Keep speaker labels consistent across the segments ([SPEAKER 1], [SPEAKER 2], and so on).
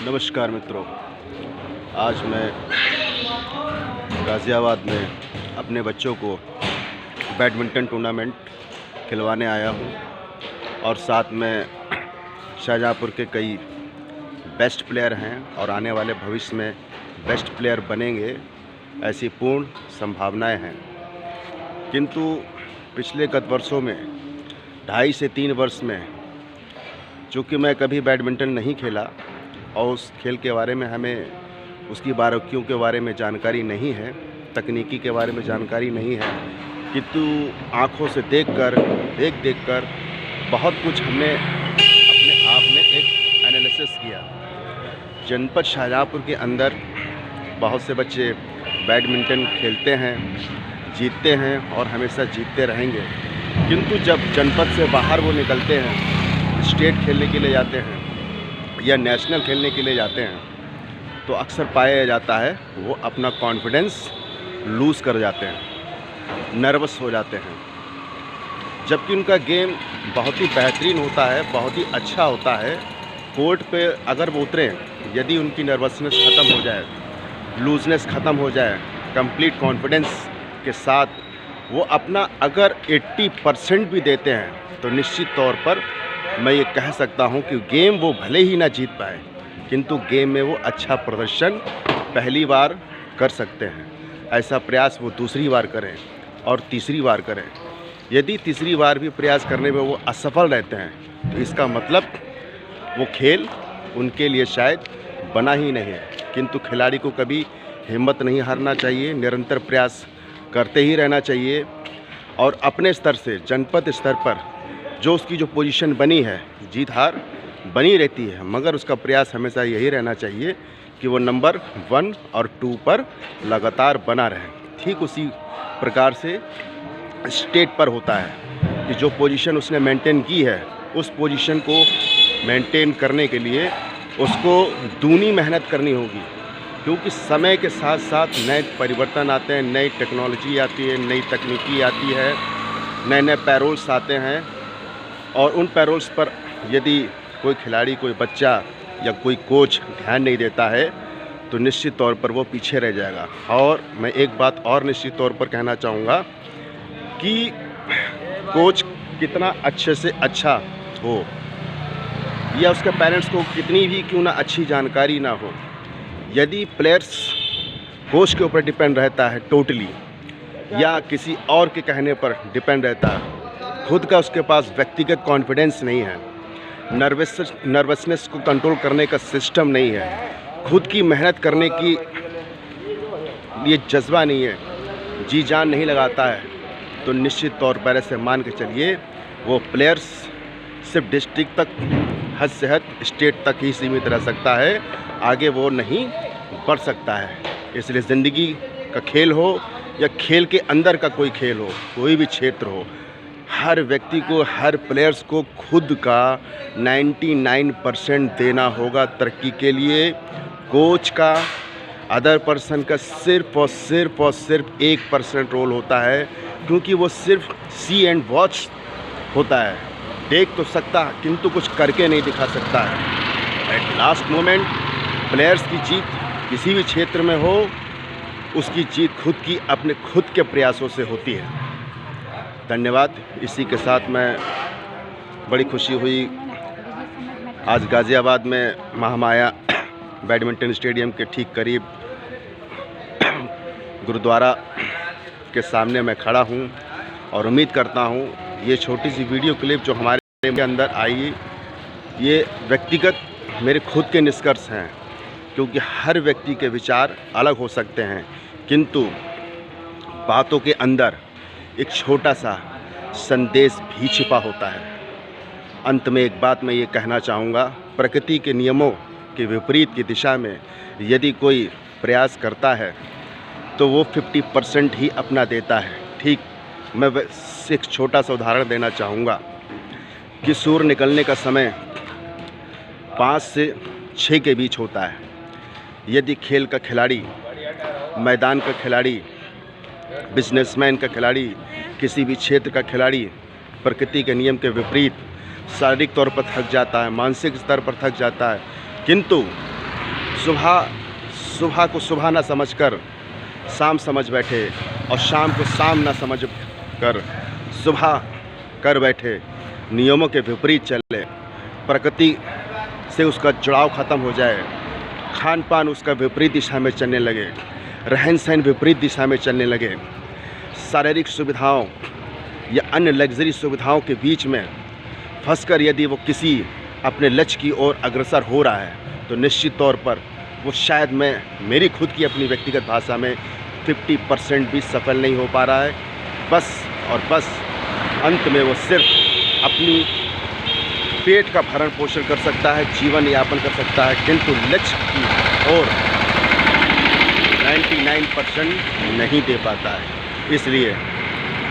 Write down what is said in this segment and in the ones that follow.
[SPEAKER 1] नमस्कार मित्रों, आज मैं गाज़ियाबाद में अपने बच्चों को बैडमिंटन टूर्नामेंट खिलवाने आया हूं और साथ में शाहजहाँपुर के कई बेस्ट प्लेयर हैं और आने वाले भविष्य में बेस्ट प्लेयर बनेंगे, ऐसी पूर्ण संभावनाएं हैं। किंतु पिछले गत वर्षों में 2.5 से 3 वर्ष में चूँकि मैं कभी बैडमिंटन नहीं खेला और उस खेल के बारे में हमें उसकी बारीकियों के बारे में जानकारी नहीं है, तकनीकी के बारे में जानकारी नहीं है, किंतु आँखों से देखकर बहुत कुछ हमने अपने आप में एक एनालिसिस किया। जनपद शाहजहाँपुर के अंदर बहुत से बच्चे बैडमिंटन खेलते हैं, जीतते हैं और हमेशा जीतते रहेंगे, किंतु जब जनपद से बाहर वो निकलते हैं, स्टेट खेलने के लिए जाते हैं या नेशनल खेलने के लिए जाते हैं, तो अक्सर पाया जाता है वो अपना कॉन्फिडेंस लूज़ कर जाते हैं, नर्वस हो जाते हैं। जबकि उनका गेम बहुत ही बेहतरीन होता है, बहुत ही अच्छा होता है। कोर्ट पे अगर वो उतरें, यदि उनकी नर्वसनेस ख़त्म हो जाए, लूजनेस ख़त्म हो जाए, कंप्लीट कॉन्फिडेंस के साथ वो अपना अगर 80% भी देते हैं, तो निश्चित तौर पर मैं ये कह सकता हूँ कि गेम वो भले ही ना जीत पाए, किंतु गेम में वो अच्छा प्रदर्शन पहली बार कर सकते हैं। ऐसा प्रयास वो दूसरी बार करें और तीसरी बार करें। यदि तीसरी बार भी प्रयास करने में वो असफल रहते हैं, तो इसका मतलब वो खेल उनके लिए शायद बना ही नहीं है। किंतु खिलाड़ी को कभी हिम्मत नहीं हारना चाहिए, निरंतर प्रयास करते ही रहना चाहिए और अपने स्तर से जनपद स्तर पर जो उसकी जो पोजीशन बनी है, जीत हार बनी रहती है, मगर उसका प्रयास हमेशा यही रहना चाहिए कि वो नंबर 1 और 2 पर लगातार बना रहे। ठीक उसी प्रकार से स्टेट पर होता है कि जो पोजीशन उसने मेंटेन की है, उस पोजीशन को मेंटेन करने के लिए उसको दूनी मेहनत करनी होगी, क्योंकि समय के साथ साथ नए परिवर्तन आते हैं, नई टेक्नोलॉजी आती है, नई तकनीकी आती है, नए पैरोल्स आते हैं और उन पैरोल्स पर यदि कोई खिलाड़ी, कोई बच्चा या कोई कोच ध्यान नहीं देता है, तो निश्चित तौर पर वो पीछे रह जाएगा। और मैं एक बात और निश्चित तौर पर कहना चाहूँगा कि कोच कितना अच्छे से अच्छा हो या उसके पेरेंट्स को कितनी भी क्यों ना अच्छी जानकारी ना हो, यदि प्लेयर्स कोच के ऊपर डिपेंड रहता है टोटली या किसी और के कहने पर डिपेंड रहता है, खुद का उसके पास व्यक्तिगत कॉन्फिडेंस नहीं है, नर्वसनेस को कंट्रोल करने का सिस्टम नहीं है, खुद की मेहनत करने की लिए जज्बा नहीं है, जी जान नहीं लगाता है, तो निश्चित तौर पर ऐसे मान के चलिए वो प्लेयर्स सिर्फ डिस्ट्रिक्ट तक, हद से हद स्टेट तक ही सीमित रह सकता है, आगे वो नहीं बढ़ सकता है। इसलिए ज़िंदगी का खेल हो या खेल के अंदर का कोई खेल हो, कोई भी क्षेत्र हो, हर व्यक्ति को, हर प्लेयर्स को खुद का 99% देना होगा तरक्की के लिए। कोच का, अदर पर्सन का सिर्फ और सिर्फ 1% रोल होता है, क्योंकि वो सिर्फ सी एंड वॉच होता है, देख तो सकता है किंतु कुछ करके नहीं दिखा सकता है। एट लास्ट मोमेंट प्लेयर्स की जीत किसी भी क्षेत्र में हो, उसकी जीत अपने खुद के प्रयासों से होती है। धन्यवाद। इसी के साथ मैं बड़ी खुशी हुई, आज गाज़ियाबाद में महामाया बैडमिंटन स्टेडियम के ठीक करीब गुरुद्वारा के सामने मैं खड़ा हूं और उम्मीद करता हूं ये छोटी सी वीडियो क्लिप जो हमारे के अंदर आई, ये व्यक्तिगत मेरे खुद के निष्कर्ष हैं, क्योंकि हर व्यक्ति के विचार अलग हो सकते हैं, किंतु बातों के अंदर एक छोटा सा संदेश भी छिपा होता है। अंत में एक बात मैं ये कहना चाहूँगा, प्रकृति के नियमों के विपरीत की दिशा में यदि कोई प्रयास करता है, तो वो 50% ही अपना देता है। ठीक, मैं एक छोटा सा उदाहरण देना चाहूँगा कि सूर्य निकलने का समय 5 से 6 के बीच होता है। यदि खेल का खिलाड़ी, मैदान का खिलाड़ी, बिजनेसमैन का खिलाड़ी, किसी भी क्षेत्र का खिलाड़ी प्रकृति के नियम के विपरीत शारीरिक तौर पर थक जाता है, मानसिक स्तर पर थक जाता है, किंतु सुबह को सुबह ना समझकर शाम समझ बैठे और शाम को शाम ना समझ कर सुबह कर बैठे, नियमों के विपरीत चले, प्रकृति से उसका जुड़ाव ख़त्म हो जाए, खान पान उसका विपरीत दिशा में चलने लगे, रहन सहन विपरीत दिशा में चलने लगे, शारीरिक सुविधाओं या अन्य लग्जरी सुविधाओं के बीच में फंसकर यदि वो किसी अपने लक्ष्य की ओर अग्रसर हो रहा है तो निश्चित तौर पर वो शायद मेरी खुद की अपनी व्यक्तिगत भाषा में 50% भी सफल नहीं हो पा रहा है। बस और बस अंत में वो सिर्फ अपनी पेट का भरण पोषण कर सकता है, जीवन यापन कर सकता है, किंतु लक्ष्य की ओर 99% नहीं दे पाता है। इसलिए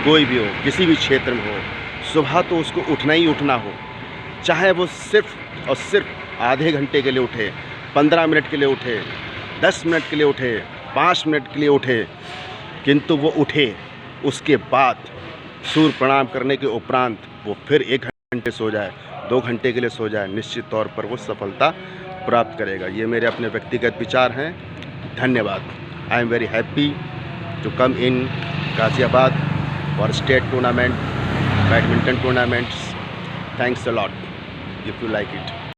[SPEAKER 1] कोई भी हो, किसी भी क्षेत्र में हो, सुबह तो उसको उठना ही उठना हो, चाहे वो सिर्फ और सिर्फ आधे घंटे के लिए उठे, 15 मिनट के लिए उठे, 10 मिनट के लिए उठे, 5 मिनट के लिए उठे, किंतु वो उठे। उसके बाद सूर्य प्रणाम करने के उपरांत वो फिर 1 घंटे सो जाए, 2 घंटे के लिए सो जाए, निश्चित तौर पर वो सफलता प्राप्त करेगा। ये मेरे अपने व्यक्तिगत विचार हैं। धन्यवाद। I am very happy to come in Ghaziabad for state tournament, badminton tournaments. Thanks a lot if you like it.